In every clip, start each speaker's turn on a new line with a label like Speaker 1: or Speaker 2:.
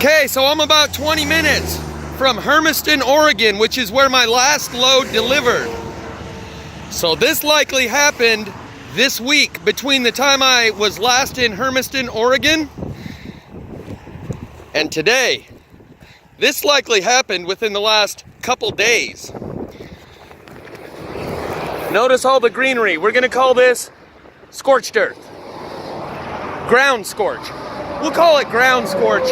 Speaker 1: Okay, so I'm about 20 minutes from Hermiston, Oregon, which is where my last load delivered. So this likely happened this week between the time I was last in Hermiston, Oregon, and today. This likely happened within the last couple days. Notice all the greenery. We're gonna call this scorched earth. Ground scorch. We'll call it ground scorch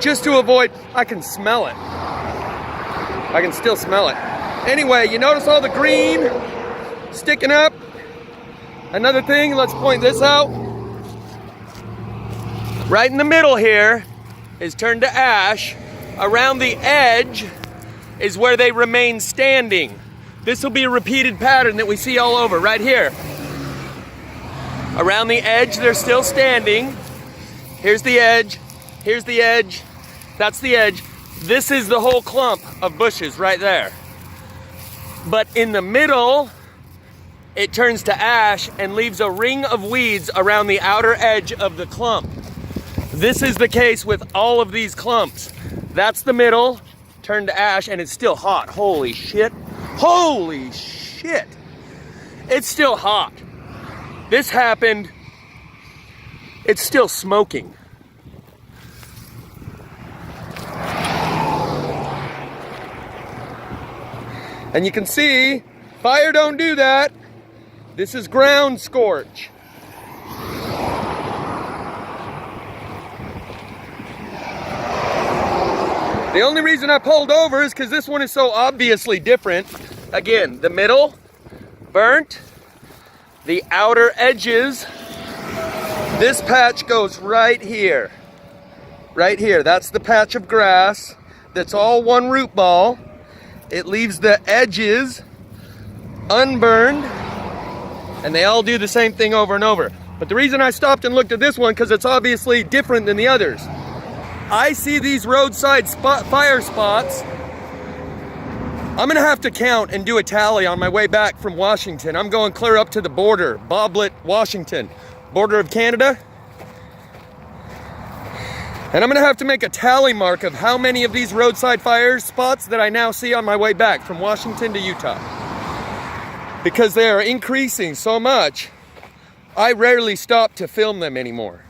Speaker 1: just to avoid, I can smell it. I can still smell it. Anyway, you notice all the green sticking up? Another thing, let's point this out. Right in the middle here is turned to ash. Around the edge is where they remain standing. This will be a repeated pattern that we see all over, right here. Around the edge, they're still standing. Here's the edge, here's the edge, that's the edge. This is the whole clump of bushes right there. But in the middle, it turns to ash and leaves a ring of weeds around the outer edge of the clump. This is the case with all of these clumps. That's the middle, turned to ash, and it's still hot. Holy shit. Holy shit. It's still hot. This happened, it's still smoking. And you can see, fire don't do that. This is ground scorch. The only reason I pulled over is because this one is so obviously different. Again, the middle, burnt. The outer edges, this patch goes right here. Right here, that's the patch of grass. That's all one root ball. It leaves the edges unburned, and they all do the same thing over and over. But the reason I stopped and looked at this one, because it's obviously different than the others. I see these roadside fire spots. I'm gonna have to count and do a tally on my way back from Washington. I'm going clear up to the border, Boblet, Washington, border of Canada. And I'm gonna have to make a tally mark of how many of these roadside fire spots that I now see on my way back from Washington to Utah. Because they are increasing so much, I rarely stop to film them anymore.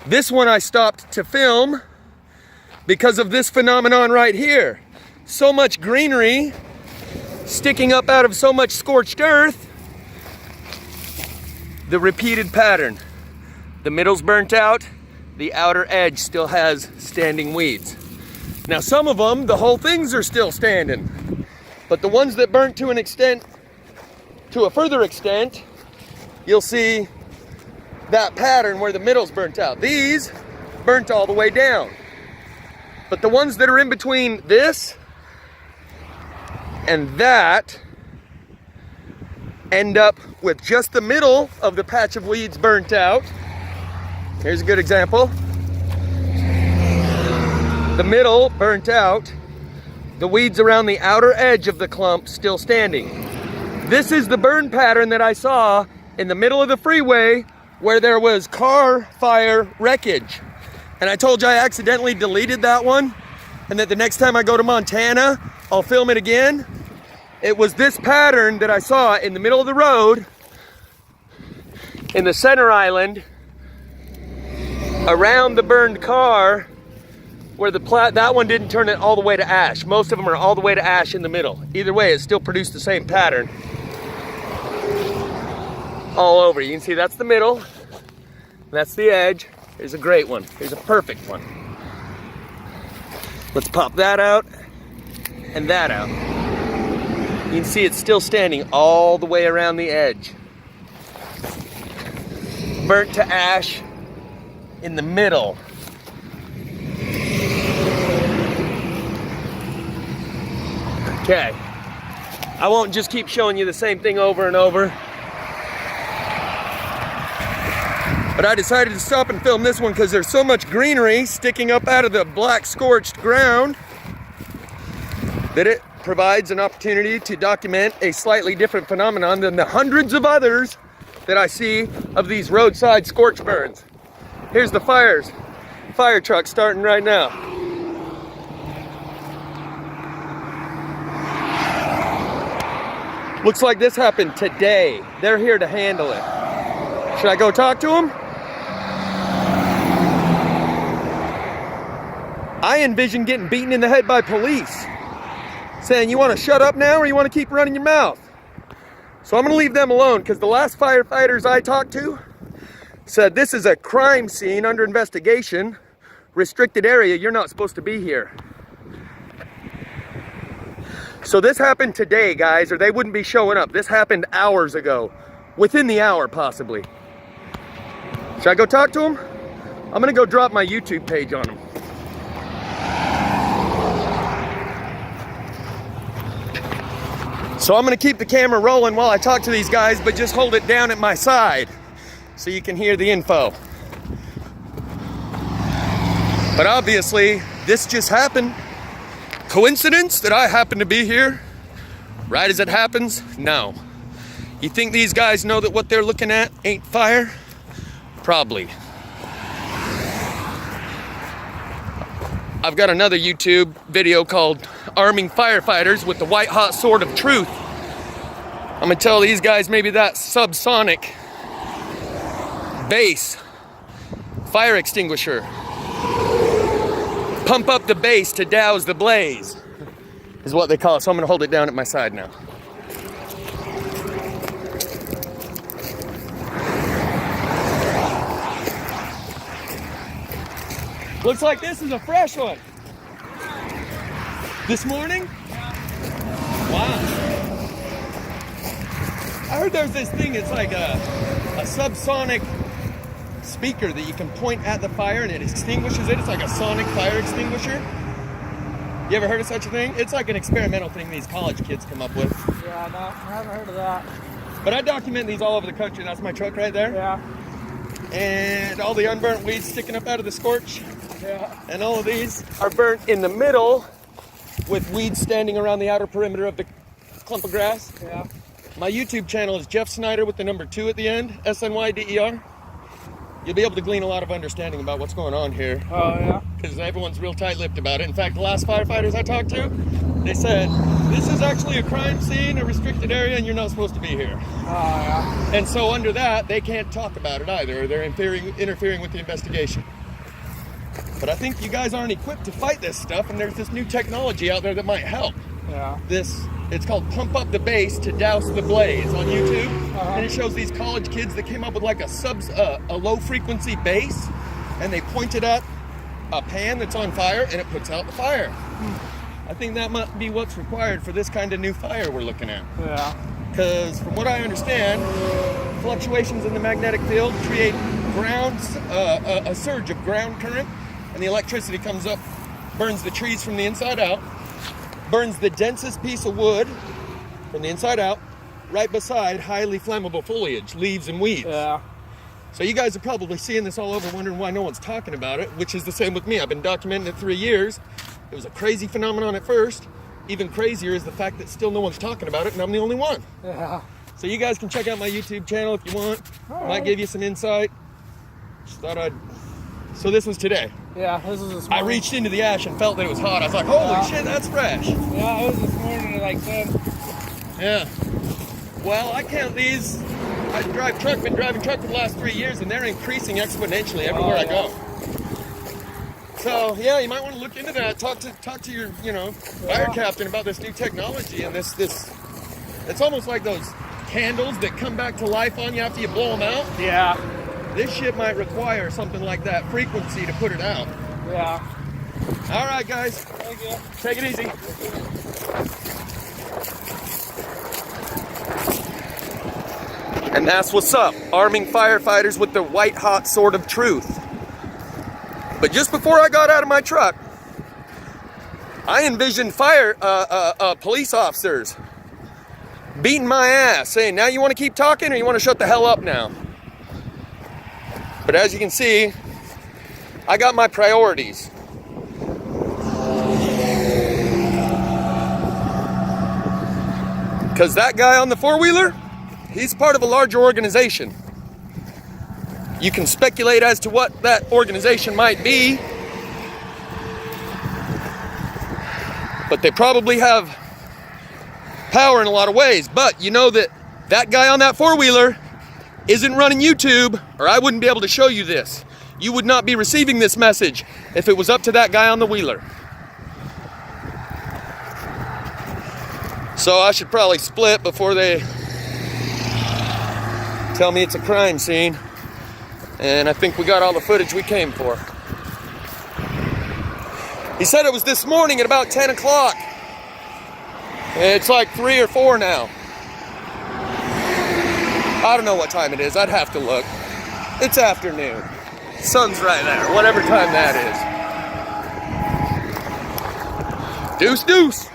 Speaker 1: This one I stopped to film because of this phenomenon right here. So much greenery sticking up out of so much scorched earth. The repeated pattern. The middle's burnt out, the outer edge still has standing weeds. Now some of them, the whole things are still standing. But the ones that burnt to an extent, to a further extent, you'll see that pattern where the middle's burnt out. These burnt all the way down. But the ones that are in between this and that end up with just the middle of the patch of weeds burnt out. Here's a good example. The middle burnt out, the weeds around the outer edge of the clump still standing. This is the burn pattern that I saw in the middle of the freeway where there was car fire wreckage. And I told you I accidentally deleted that one, and that the next time I go to Montana, I'll film it again. It was this pattern that I saw in the middle of the road, in the center island, around the burned car, where that one didn't turn it all the way to ash. Most of them are all the way to ash in the middle. Either way, it still produced the same pattern. All over. You can see that's the middle, that's the edge. Here's a great one. Here's a perfect one. Let's pop that out and that out. You can see it's still standing all the way around the edge. Burnt to ash in the middle. Okay. I won't just keep showing you the same thing over and over. But I decided to stop and film this one because there's so much greenery sticking up out of the black scorched ground that it provides an opportunity to document a slightly different phenomenon than the hundreds of others that I see of these roadside scorch burns. Here's the fires. fire truck starting right now. Looks like this happened today. They're here to handle it. Should I go talk to them? I envision getting beaten in the head by police, saying, you want to shut up now or you want to keep running your mouth? So I'm going to leave them alone, because the last firefighters I talked to said this is a crime scene under investigation, restricted area, you're not supposed to be here. So this happened today, guys, or they wouldn't be showing up. This happened hours ago, within the hour possibly. Should I go talk to them? I'm going to go drop my YouTube page on them. So I'm going to keep the camera rolling while I talk to these guys, but just hold it down at my side so you can hear the info. But obviously, this just happened. Coincidence that I happen to be here right as it happens? No. You think these guys know that what they're looking at ain't fire? Probably. I've got another YouTube video called Arming Firefighters with the White Hot Sword of Truth. I'm gonna tell these guys maybe that subsonic base fire extinguisher. Pump up the base to douse the blaze is what they call it. So I'm gonna hold it down at my side now. Looks like this is a fresh one. This morning? Wow. I heard there's this thing, it's like a subsonic speaker that you can point at the fire and it extinguishes it. It's like a sonic fire extinguisher. You ever heard of such a thing? It's like an experimental thing these college kids come up with.
Speaker 2: Yeah, no, I haven't heard of that.
Speaker 1: But I document these all over the country. That's my truck right there.
Speaker 2: Yeah.
Speaker 1: And all the unburnt weeds sticking up out of the scorch.
Speaker 2: Yeah.
Speaker 1: And all of these are burnt in the middle with weeds standing around the outer perimeter of the clump of grass.
Speaker 2: Yeah.
Speaker 1: My YouTube channel is Jeff Snyder with the number 2 at the end, SNYDER. You'll be able to glean a lot of understanding about what's going on here.
Speaker 2: Oh, yeah?
Speaker 1: Because everyone's real tight-lipped about it. In fact, the last firefighters I talked to, they said, this is actually a crime scene, a restricted area, and you're not supposed to be here.
Speaker 2: Oh, yeah.
Speaker 1: And so under that, they can't talk about it either. They're interfering with the investigation. But I think you guys aren't equipped to fight this stuff, and there's this new technology out there that might help.
Speaker 2: Yeah.
Speaker 1: It's called Pump Up the Base to Douse the Blaze on YouTube. And it shows these college kids that came up with like a low frequency bass, and they point it at a pan that's on fire and it puts out the fire. I think that might be what's required for this kind of new fire we're looking at.
Speaker 2: Yeah.
Speaker 1: Because from what I understand, fluctuations in the magnetic field create a surge of ground current, and the electricity comes up, burns the trees from the inside out, burns the densest piece of wood from the inside out, right beside highly flammable foliage, leaves and weeds.
Speaker 2: Yeah.
Speaker 1: So you guys are probably seeing this all over, wondering why no one's talking about it, which is the same with me. I've been documenting it 3 years. It was a crazy phenomenon at first. Even crazier is the fact that still no one's talking about it, and I'm the only one.
Speaker 2: Yeah.
Speaker 1: So you guys can check out my YouTube channel if you want.
Speaker 2: All right.
Speaker 1: Might give you some insight. Just thought I'd... So this was today.
Speaker 2: Yeah, this was this
Speaker 1: I
Speaker 2: morning.
Speaker 1: reached into the ash and felt that it was hot. I was like, holy shit, that's fresh.
Speaker 2: Yeah, it was this morning at like 10.
Speaker 1: Yeah. Well, I count these. I been driving truck for the last 3 years, and they're increasing exponentially everywhere I go. So yeah, you might want to look into that. Talk to your, fire captain about this new technology and this. It's almost like those candles that come back to life on you after you blow them out.
Speaker 2: Yeah.
Speaker 1: This shit might require something like that frequency to put it out.
Speaker 2: Yeah.
Speaker 1: All right, guys.
Speaker 2: Thank you.
Speaker 1: Take it easy. And that's what's up. Arming firefighters with the white hot sword of truth. But just before I got out of my truck, I envisioned police officers beating my ass, saying, now you want to keep talking or you want to shut the hell up now? But as you can see, I got my priorities. Because that guy on the four-wheeler, he's part of a larger organization. You can speculate as to what that organization might be, but they probably have power in a lot of ways. But you know that that guy on that four-wheeler isn't running YouTube, or I wouldn't be able to show you this. You would not be receiving this message if it was up to that guy on the wheeler. So I should probably split before they tell me it's a crime scene. And I think we got all the footage we came for. He said it was this morning at about 10 o'clock. It's like 3 or 4 now. I don't know what time it is. I'd have to look. It's afternoon. Sun's right there, whatever time that is. Deuce, deuce.